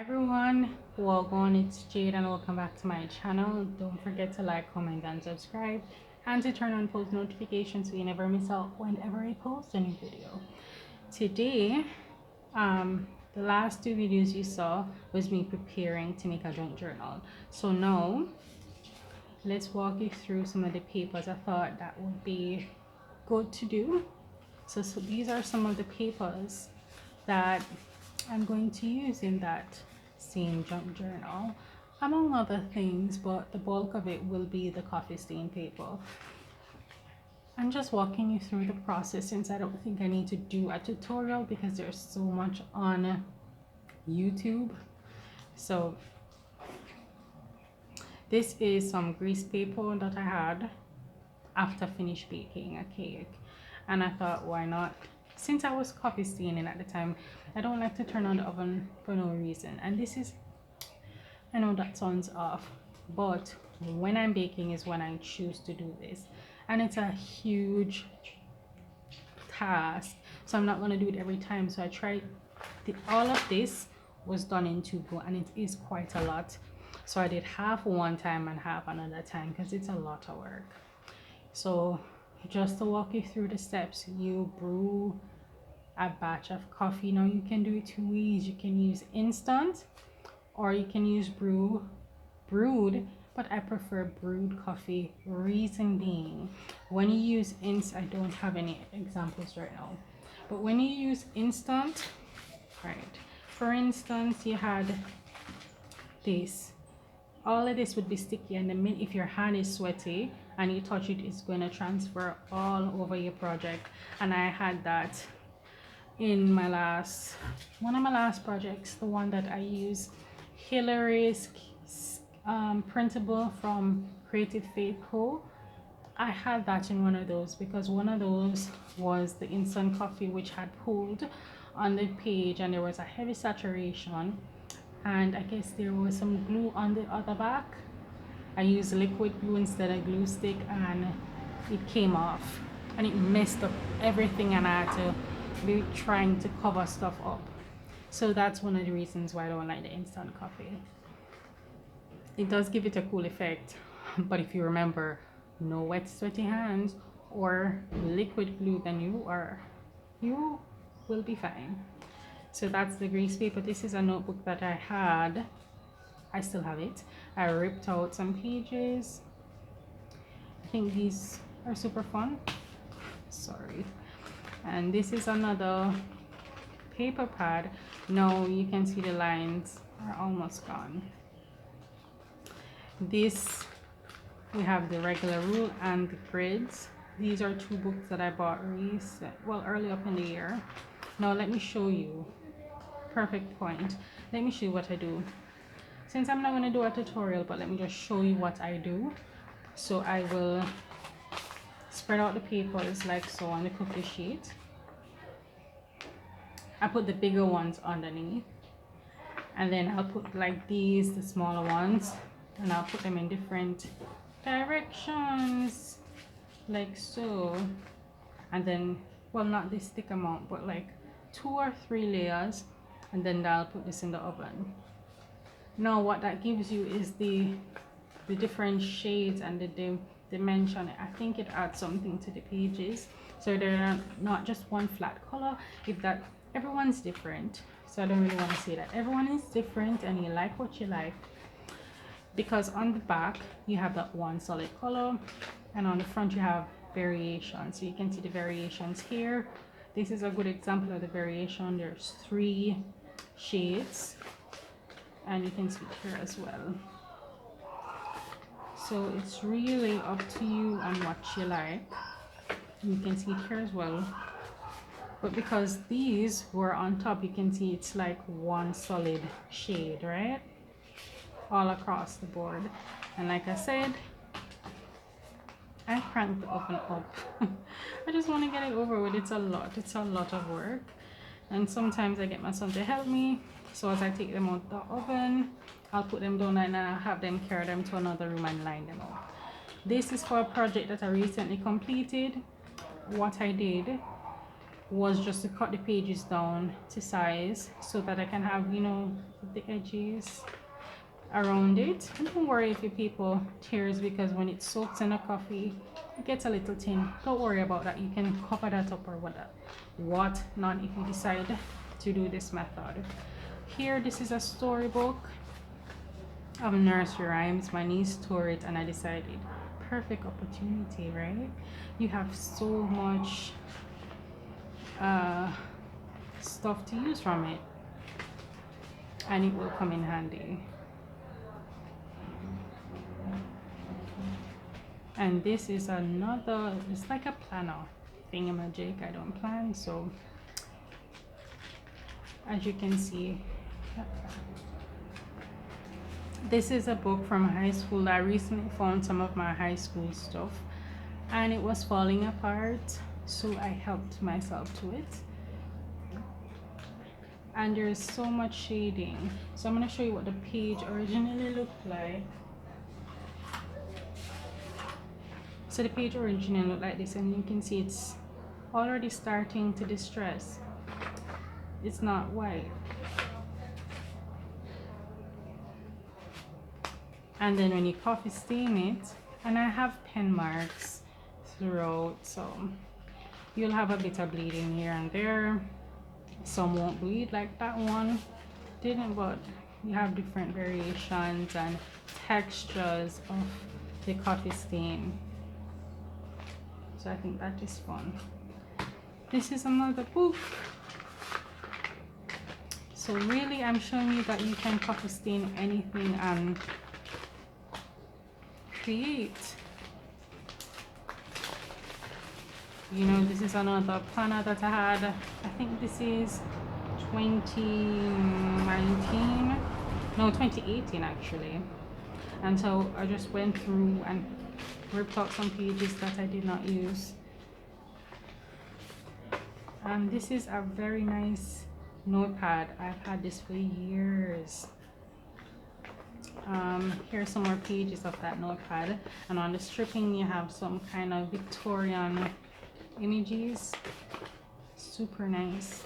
Everyone, welcome. It's Jade and welcome back to my channel. Don't forget to like, comment, and subscribe, and to turn on post notifications so you never miss out whenever I post a new video. Today, the last two videos you saw was me preparing to make a junk journal. So now, let's walk you through some of the papers I thought that would be good to do. So these are some of the papers that I'm going to use in that same junk journal, among other things, but the bulk of it will be the coffee stain paper. I'm just walking you through the process since I don't think I need to do a tutorial because there's so much on YouTube. So this is some grease paper that I had after finished baking a cake, and I thought, why not, since I was coffee staining at the time. I don't like to turn on the oven for no reason, and this is, I know that sounds off, but when I'm baking is when I choose to do this, and it's a huge task, so I'm not going to do it every time. So I tried all of this was done in 2 go, and it is quite a lot. So I did half one time and half another time because it's a lot of work. So just to walk you through the steps, you brew a batch of coffee. Now you can do it two ways. You can use instant or you can use brewed, but I prefer brewed coffee. Reason being, when you use I don't have any examples right now, but when you use instant, right, for instance, you had this, all of this would be sticky, and the minute if your hand is sweaty and you touch it, it's going to transfer all over your project. And I had that in my one of my last projects, the one that I use, Hillary's printable from Creative Faith Co. I had that in one of those because one of those was the instant coffee, which had pulled on the page and there was a heavy saturation, and I guess there was some glue on the other back. I used liquid glue instead of glue stick, and it came off and it messed up everything, and I had to be trying to cover stuff up. So that's one of the reasons why I don't like the instant coffee. It does give it a cool effect, but if you remember, no wet sweaty hands or liquid glue, then you will be fine. So that's the grease paper. This is a notebook that I had. I still have it. I ripped out some pages. I think these are super fun. Sorry. And this is another paper pad. Now you can see the lines are almost gone. This, we have the regular rule and the grids. These are two books that I bought early up in the year. Now let me show you. Perfect point. Let me show you what I do. Since I'm not going to do a tutorial, but let me just show you what I do. So I will spread out the papers like so on the cookie sheet. I put the bigger ones underneath, and then I'll put like these, the smaller ones, and I'll put them in different directions like so. And then, well, not this thick amount, but like 2 or 3 layers, and then I'll put this in the oven. Now what that gives you is the different shades and the dimension. I think it adds something to the pages, so they're not just one flat color. Everyone's different, so I don't really want to say that. Everyone is different, and you like what you like, because on the back you have that one solid color, and on the front you have variations. So you can see the variations here. This is a good example of the variation. There's 3 shades, and you can see it here as well. So it's really up to you on what you like. You can see it here as well, but because these were on top, you can see it's like one solid shade, right, all across the board. And like I said, I cranked the oven up. I just want to get it over with. It's a lot of work, and sometimes I get my son to help me. So as I take them out the oven, I'll put them down and I'll have them carry them to another room and line them up. This is for a project that I recently completed. What I did was just to cut the pages down to size so that I can have, you know, the edges around it. And don't worry if your paper tears, because when it soaks in a coffee it gets a little thin. Don't worry about that. You can cover that up or what not if you decide to do this method. Here, this is a storybook of nursery rhymes. My niece tore it and I decided, perfect opportunity, right? You have so much stuff to use from it, and it will come in handy. And this is another, it's like a planner thingamajig. I don't plan, so as you can see, this is a book from high school. I recently found some of my high school stuff and it was falling apart, so I helped myself to it. And there's so much shading, so I'm going to show you what the page originally looked like. So the page originally looked like this, and you can see it's already starting to distress. It's not white. And then when you coffee stain it, and I have pen marks throughout, so you'll have a bit of bleeding here and there. Some won't bleed like that one didn't, but you have different variations and textures of the coffee stain. So I think that is fun. This is another book. So really, I'm showing you that you can coffee stain anything and create. You know, this is another planner that I had. I think this is 2019, no, 2018 actually. And so I just went through and ripped out some pages that I did not use. And this is a very nice notepad. I've had this for years. Here's some more pages of that notepad, and on the stripping you have some kind of Victorian images. Super nice,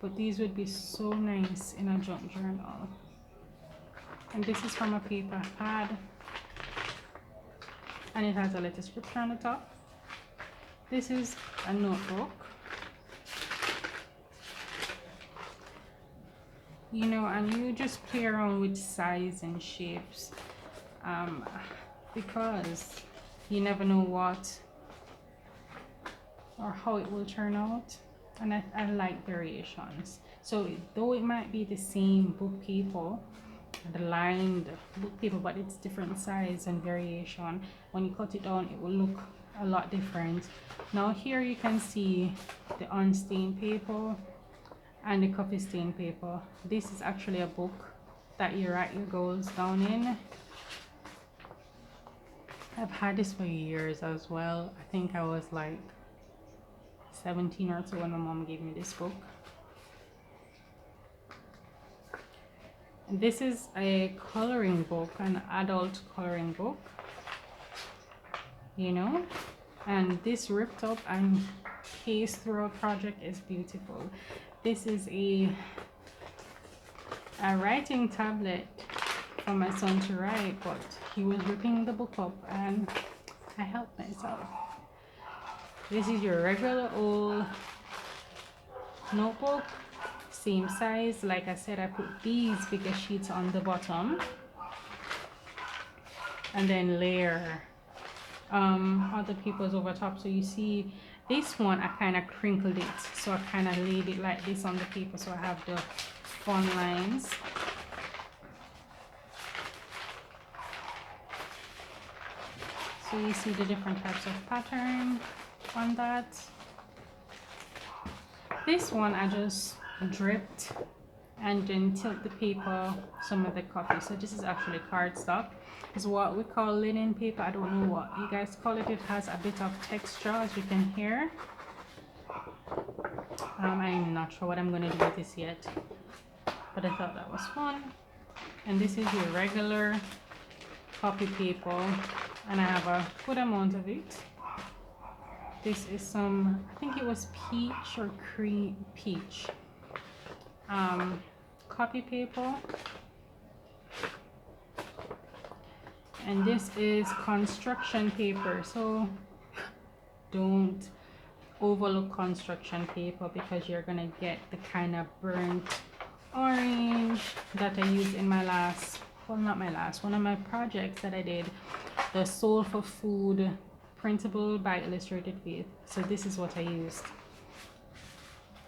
but these would be so nice in a junk journal. And this is from a paper pad, and it has a little scripture on the top. This is a notebook. You know, and you just play around with size and shapes, because you never know what or how it will turn out. And I like variations. So though it might be the same book paper, the lined book paper, but it's different size and variation, when you cut it down it will look a lot different. Now here you can see the unstained paper and the coffee stain paper. This is actually a book that you write your goals down in. I've had this for years as well. I think I was like 17 or so when my mom gave me this book. And this is a coloring book, an adult coloring book, you know, and this ripped up and cased throughout project is beautiful. This is a writing tablet for my son to write, but he was ripping the book up and I helped myself. This is your regular old notebook, same size. Like I said, I put these bigger sheets on the bottom and then layer other papers over top. So you see this one, I kind of crinkled it, so I kind of laid it like this on the paper, so I have the fun lines. So you see the different types of pattern on that. This one I just dripped and then tilt the paper some of the coffee. So this is actually cardstock. It's what we call linen paper. I don't know what you guys call it. It has a bit of texture, as you can hear. I'm not sure what I'm going to do with this yet, but I thought that was fun. And this is your regular copy paper, and I have a good amount of it. This is some, I think it was peach or cream peach copy paper, and this is construction paper. So don't overlook construction paper because you're gonna get the kind of burnt orange that I used in my last, well, not my last, one of my projects that I did, the Soul for Food printable by Illustrated Faith. So this is what I used,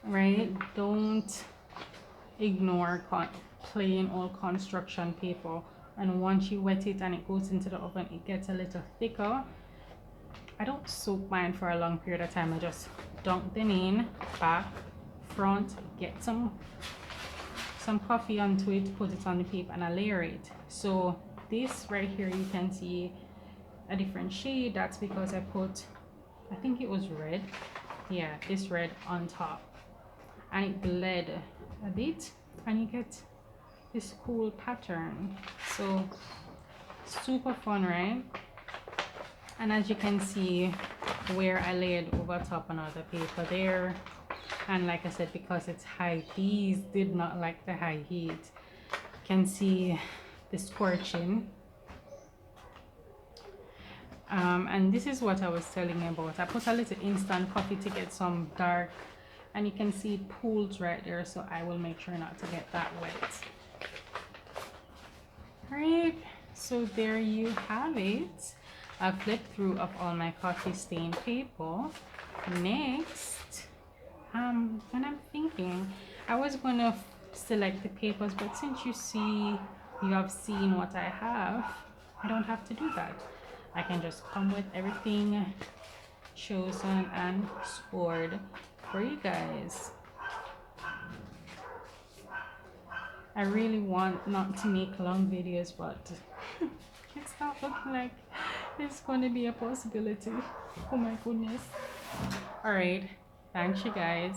right? Don't ignore plain old construction paper, and once you wet it and it goes into the oven, it gets a little thicker. I don't soak mine for a long period of time. I just dunk them in, back, front, get some coffee onto it, put it on the paper, and I layer it. So this right here, you can see a different shade. That's because I put, I think it was red, yeah, this red on top, and it bled a bit, and you get this cool pattern. So super fun, right? And as you can see where I layered over top another paper there, and like I said, because it's high, these did not like the high heat. You can see the scorching. And this is what I was telling you about. I put a little instant coffee to get some dark, and you can see pools right there, so I will make sure not to get that wet. Alright, so there you have it. I flipped through of all my coffee stained paper. Next, when I'm thinking, I was gonna select the papers, but since you have seen what I have, I don't have to do that. I can just come with everything chosen and scored for you guys. I really want not to make long videos, but it's not looking like it's going to be a possibility. Oh my goodness. All right, thanks you guys.